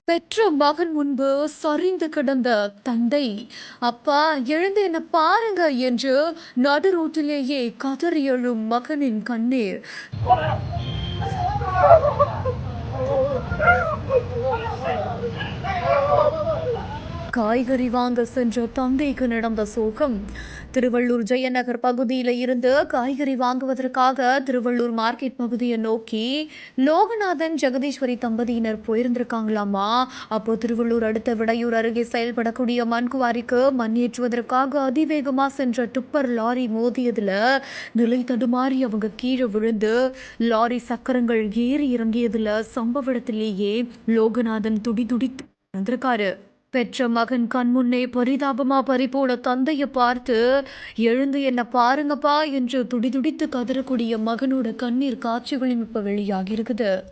பெற்ற மகன் முன்பு சரிந்து கிடந்த தந்தை, "அப்பா எழுந்து என்ன பாருங்க" என்று நடு ரோட்டிலேயே கதறி எழும் மகனின் கண்ணீர். காய்கறி வாங்க சென்ற தந்தைக்கு நடந்த சோகம். திருவள்ளூர் ஜெயநகர் பகுதியில இருந்து காய்கறி வாங்குவதற்காக திருவள்ளூர் மார்க்கெட் பகுதியை நோக்கி லோகநாதன், ஜெகதீஸ்வரி தம்பதியினர் போயிருந்திருக்காங்களாமா. அப்போ திருவள்ளூர் அடுத்த விடையூர் அருகே செயல்படக்கூடிய மண்குவாரிக்கு மண் ஏற்றுவதற்காக அதிவேகமா சென்ற டிப்பர் லாரி மோதியதுல நிலை தடுமாறி அவங்க கீழே விழுந்து லாரி சக்கரங்கள் ஏறி இறங்கியதுல சம்பவ இடத்திலேயே லோகநாதன் துடி துடித்து இறந்திருக்காரு. பெற்ற மகன் கண்முன்னே பரிதாபமா பறிபோன தந்தையை பார்த்து, "எழுந்து என்ன பாருங்கப்பா" என்று துடிதுடித்து கதறக்கூடிய மகனோட கண்ணீர் காட்சிகளும் இப்ப வெளியாகி இருக்குது.